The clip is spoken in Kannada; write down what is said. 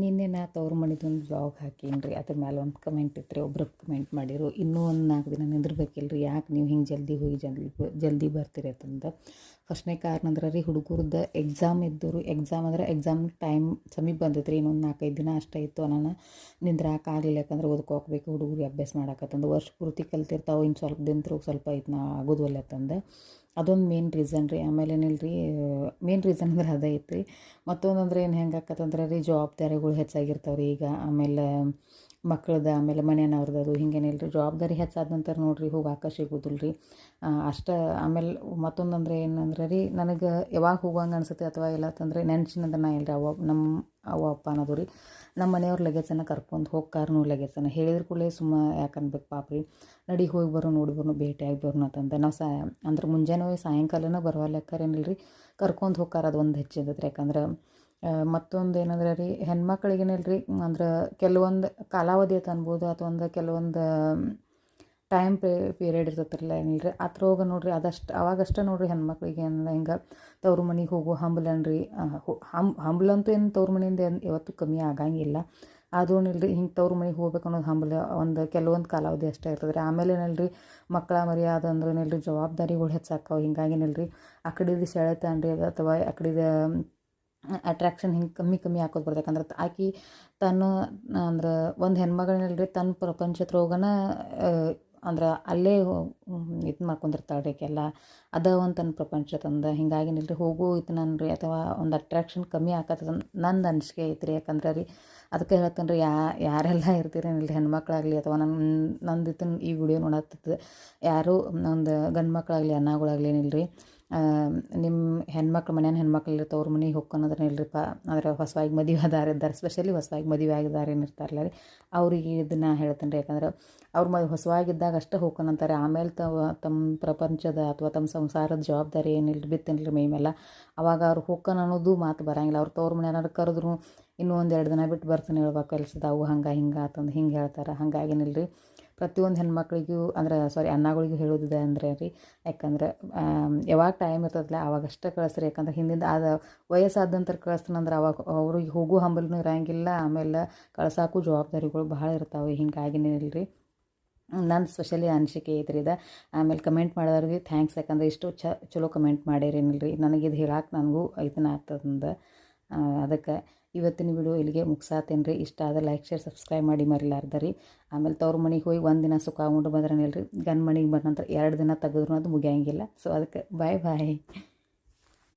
ನಿನ್ನೆ ನಾ ತವ್ರ ಮನಿದೊಂದು ವ್ಲಾಗ್ ಹಾಕೀನಿ ರೀ. ಅದ್ರ ಮ್ಯಾಲೆ ಒಂದು ಕಮೆಂಟ್ ಇತ್ತು ರೀ. ಒಬ್ರು ಕಮೆಂಟ್ ಮಾಡಿರು, ಇನ್ನೂ ಒಂದು 4 ದಿನ ನಿಂದಿರ್ಬೇಕಿಲ್ಲ ರೀ, ಯಾಕೆ ನೀವು ಹಿಂಗೆ ಜಲ್ದಿ ಹೋಗಿ ಜಲ್ದಿ ಬರ್ತೀರಿ ಅಂತಂದು. ಫಸ್ಟ್ನೇ ಕಾರಣ ಅಂದ್ರೆ ರೀ, ಹುಡುಗರದ್ದು ಎಕ್ಸಾಮ್ ಇದ್ದವರು, ಎಕ್ಸಾಮ್ ಟೈಮ್ ಸಮೀಪ ಬಂದೈತೆ ರೀ. ಇನ್ನೊಂದು 4-5 ದಿನ ಅಷ್ಟೇ ಇತ್ತು. ನಾನು ನಿಂದ್ರಾಕಾಗಲಿಲ್ಲ, ಯಾಕಂದ್ರೆ ಓದ್ಕೋಬೇಕು, ಹುಡುಗರು ಅಭ್ಯಾಸ ಮಾಡಾಕತ್ತಂದು. ವರ್ಷ ಪೂರ್ತಿ ಕಲ್ತಿರ್ತಾವೆ, ಇನ್ನು ಸ್ವಲ್ಪ ದಿನ ಸ್ವಲ್ಪ ಐತೆ ನಾ ಆಗೋದಿಲ್ಲ ಅಂತಂದು. ಅದೊಂದು ಮೇನ್ ರೀಸನ್ ರೀ. ಆಮೇಲೆ ಏನಿಲ್ಲ ರೀ, ಮೇನ್ ರೀಸನ್ ಅಂದ್ರೆ ಅದೇ ಐತಿ. ಮತ್ತೊಂದು ಅಂದ್ರೆ ಏನು ಹೆಂಗೆ ಆಕತ್ತಂದ್ರೆ ರೀ, ಜವಾಬ್ದಾರಿಗಳು ಹೆಚ್ಚಾಗಿರ್ತಾವೆ ರೀ ಈಗ. ಆಮೇಲೆ ಮಕ್ಕಳದ್ದು, ಆಮೇಲೆ ಮನೆಯವ್ರದ್ದು, ಅದು ಹಿಂಗೇನಿಲ್ಲ ರೀ. ಜವಾಬ್ದಾರಿ ಹೆಚ್ಚಾದ ನಂತರ ನೋಡಿರಿ ಹೋಗಾಕ ಸಿಗೋದಿಲ್ಲ ರೀ ಅಷ್ಟು. ಆಮೇಲೆ ಮತ್ತೊಂದು ಅಂದರೆ ಏನಂದ್ರೆ ರೀ, ನನಗೆ ಯಾವಾಗ ಹೋಗಂಗೆ ಅನಿಸುತ್ತೆ ಅಥವಾ ಇಲ್ಲ ಅಂತಂದರೆ ನೆನ್ಸಿನಂದ್ರೆ ನಾ ಇಲ್ಲ ರೀ ನಮ್ಮ ಅವ್ವ ಅಪ್ಪ ಅನ್ನೋದು ರೀ. ನಮ್ಮ ಮನೆಯವ್ರ ಲಗೇಜನ್ನು ಕರ್ಕೊಂಡು ಹೋಗ್ಕಾರನು ಲಗೇಜನ್ನು ಹೇಳಿದ್ರ ಕೂಡಲೇ ಯಾಕೆ ಅನ್ಬೇಕು ಪಾಪ ರೀ, ನಡಿ ಹೋಗಿ ಬರೋ ನೋಡಿ ಬರೋ ಭೇಟಿಯಾಗಿ ಬರೋಣ ಅಂತಂದು. ನಾವು ಅಂದ್ರೆ ಮುಂಜಾನೆ ಸಾಯಂಕಾಲನ ಬರುವಲ್ಲೇಕರೇನಿಲ್ಲ ರೀ, ಕರ್ಕೊಂಡು ಹೋಗ್ಕಾರ. ಅದು ಒಂದು ಹೆಚ್ಚಿದತ್ರಿ. ಯಾಕಂದ್ರೆ ಮತ್ತೊಂದು ಏನಂದ್ರೆ ರೀ, ಹೆಣ್ಮಕ್ಳಿಗೇನಿಲ್ಲ ರೀ, ಅಂದ್ರೆ ಕೆಲವೊಂದು ಕಾಲಾವಧಿ ಅಂತ ಅನ್ಬೋದು, ಅಥವಾ ಒಂದು ಕೆಲವೊಂದು ಟೈಮ್ ಪೀರಿಯಡ್ ಇರ್ತೈತ್ರಲ್ಲ ಏನಿಲ್ಲ ರೀ, ಅದ್ರೊಳಗೆ ನೋಡಿರಿ ಅವಾಗಷ್ಟೇ ನೋಡಿರಿ ಹೆಣ್ಮಕ್ಳಿಗೆ ಏನಿಲ್ಲ ಹಿಂಗೆ ತವ್ರ ಮನೆಗೆ ಹೋಗೋ ಹಂಬಲನ್ರಿ. ಹಂಬಲಂತೂ ಏನು ತವ್ರ ಮನೆಯಿಂದ ಯಾವತ್ತೂ ಕಮ್ಮಿ ಆಗಂಗಿಲ್ಲ. ಆದ್ರೂ ಇಲ್ರಿ, ಹಿಂಗೆ ತವ್ರ ಮನೆಗೆ ಹೋಗ್ಬೇಕು ಅನ್ನೋದು ಹಂಬಲ ಕೆಲವೊಂದು ಕಾಲಾವಧಿ ಅಷ್ಟೇ ಇರ್ತದೆ ರೀ. ಆಮೇಲೆ ಏನಿಲ್ಲ ಮಕ್ಕಳ ಮರಿ ಅದಂದ್ರೆ ಏನಿಲ್ಲ ಜವಾಬ್ದಾರಿಗಳು ಹೆಚ್ಚಾಕ್ಕವು. ಹಿಂಗಾಗಿ ಏನಿಲ್ಲ ರೀ, ಆ ಕಡೆದು ಸೆಳೆತ ಅದು ಅಥವಾ ಆ ಕಡೆದು ಅಟ್ರಾಕ್ಷನ್ ಹಿಂಗೆ ಕಮ್ಮಿ ಹಾಕೋದು ಬರ್ತದೆ. ಯಾಕಂದ್ರೆ ಆಕೆ ತನ್ನ ಅಂದ್ರೆ ಒಂದು ಹೆಣ್ಮಗಳನ್ನಿಲ್ಲ ರೀ, ತನ್ನ ಪ್ರಪಂಚದ್ರೊಳಗನ ಅಂದ್ರೆ ಅಲ್ಲೇ ಇದು ಮಾಡ್ಕೊಂಡಿರ್ತಾಳೆ ರೀ. ಆಕೆಲ್ಲ ಅದ ಒಂದು ತನ್ನ ಪ್ರಪಂಚ ತಂದು. ಹಿಂಗಾಗಿ ಏನಿಲ್ಲ ರೀ, ಹೋಗು ನನ್ರಿ ಅಥವಾ ಒಂದು ಅಟ್ರಾಕ್ಷನ್ ಕಮ್ಮಿ ಆಕತ್ತದ ನಂದು ಅನಿಸಿಕೆ ಐತ್ರಿ. ಯಾಕಂದ್ರೆ ರೀ, ಅದಕ್ಕೆ ಹೇಳ್ತೇನೆ ರೀ, ಯಾರೆಲ್ಲ ಇರ್ತೀರೇನಿಲ್ಲ ರೀ, ಹೆಣ್ಮಕ್ಳಾಗಲಿ ಅಥವಾ ನಂದು ಈ ವಿಡಿಯೋ ನೋಡತ್ತಿದ್ದು ಯಾರು ಒಂದು ಗಂಡು ಮಕ್ಕಳಾಗಲಿ ಅನ್ನಗಳಾಗಲಿ ಏನಿಲ್ಲ ರೀ, ನಿಮ್ಮ ಮನೆಯ ಹೆಣ್ಮಕ್ಳು ತವ್ರ ಮನೆಗೆ ಹೋಗ್ಕೊಳೋದ್ರೆ ಇಲ್ಲರಿಪ್ಪ. ಆದರೆ ಹೊಸವಾಗಿ ಮದುವೆ ಆದಾರಿದ್ದಾರೆ, ಸ್ಪೆಷಲಿ ಹೊಸವಾಗಿ ಮದುವೆ ಆಗಿದ್ದಾರೆ ಏನಿರ್ತಾರಲ್ಲ ರೀ, ಅವ್ರಿಗೆ ಇದನ್ನು ಹೇಳ್ತೇನೆ ರೀ. ಯಾಕಂದ್ರೆ ಅವ್ರು ಹೊಸವಾಗಿದ್ದಾಗ ಅಷ್ಟೇ ಹೋಗ್ಕೊಳಂತಾರೆ. ಆಮೇಲೆ ತಮ್ಮ ಪ್ರಪಂಚದ ಅಥವಾ ತಮ್ಮ ಸಂಸಾರದ ಜವಾಬ್ದಾರಿ ಏನಿಲ್ಲ ಬಿತ್ತೇನಿಲ್ಲ ಮೈ ಮೇಲೆ, ಅವಾಗ ಅವ್ರು ಹೋಗ್ಕೊಳ ಅನ್ನೋದು ಮಾತು ಬರೋಂಗಿಲ್ಲ. ಅವ್ರು ತವ್ರ ಮನೆ ಏನಾದ್ರು ಕರೆದ್ರು ಇನ್ನೂ 1-2 ದಿನ ಬಿಟ್ಟು ಬರ್ತಾನೆ ಹೇಳ್ಬೇಕು, ಕೆಲ್ಸದಾವು ಹಿಂಗೆ ಆತಂದು ಹಿಂಗೆ ಹೇಳ್ತಾರೆ. ಹಾಗಾಗೇನಿಲ್ಲ ರೀ, ಪ್ರತಿಯೊಂದು ಹೆಣ್ಮಕ್ಳಿಗೂ ಅಂದ್ರೆ ಅನ್ನಗಳಿಗೂ ಹೇಳೋದಿದೆ ಅಂದರೆ ರೀ, ಯಾಕಂದ್ರೆ ಯಾವಾಗ ಟೈಮ್ ಇರ್ತದಲ್ಲ ಅವಾಗಷ್ಟೇ ಕಳಿಸ್ರಿ. ಯಾಕಂದ್ರೆ ಹಿಂದಿಂದ ವಯಸ್ಸಾದ ನಂತರ ಕಳಿಸ್ತಾನಂದ್ರೆ ಅವಾಗ ಅವ್ರಿಗೆ ಹೋಗೋ ಹಂಬಲನೂ ಇರೋಂಗಿಲ್ಲ. ಆಮೇಲೆ ಕಳ್ಸೋಕ್ಕೂ ಜವಾಬ್ದಾರಿಗಳು ಭಾಳ ಇರ್ತಾವೆ. ಹಿಂಗಾಗಿನೇನಿಲ್ಲ ರೀ, ನನ್ನ ಸ್ಪೆಷಲಿ ಅನಿಸಿಕೆ ಐತ್ರಿ ಇದು. ಆಮೇಲೆ ಕಮೆಂಟ್ ಮಾಡೋರಿಗೆ ಥ್ಯಾಂಕ್ಸ್. ಯಾಕಂದ್ರೆ ಇಷ್ಟು ಚಲೋ ಕಮೆಂಟ್ ಮಾಡಿರೇನಿಲ್ಲ ರೀ, ನನಗಿದು ಹೇಳಕ್ಕೆ ನನಗೂ ಇದನ್ನ ಆಗ್ತದಂದು. ಅದಕ್ಕೆ ಇವತ್ತಿನ ವಿಡಿಯೋ ಇಲ್ಲಿಗೆ ಮುಗಿಸಾತೇನೆ ರೀ. ಇಷ್ಟ ಆದರೆ ಲೈಕ್ ಶೇರ್ ಸಬ್ಸ್ಕ್ರೈಬ್ ಮಾಡಿ ಮರಿಲಾರ್ದ ರೀ. ಆಮೇಲೆ ತವ್ರ ಮನೆಗೆ ಹೋಗಿ 1 ದಿನ ಸುಖ ಉಂಡು ಬಂದ್ರೇನಿಲ್ಲ ರೀ, ಗಂಡ ಮನೆಗೆ ಬಂದ ನಂತರ 2 ದಿನ ತೆಗೆದ್ರು ಅದು ಮುಗಿಯಂಗಿಲ್ಲ. ಸೊ ಅದಕ್ಕೆ ಬಾಯ್.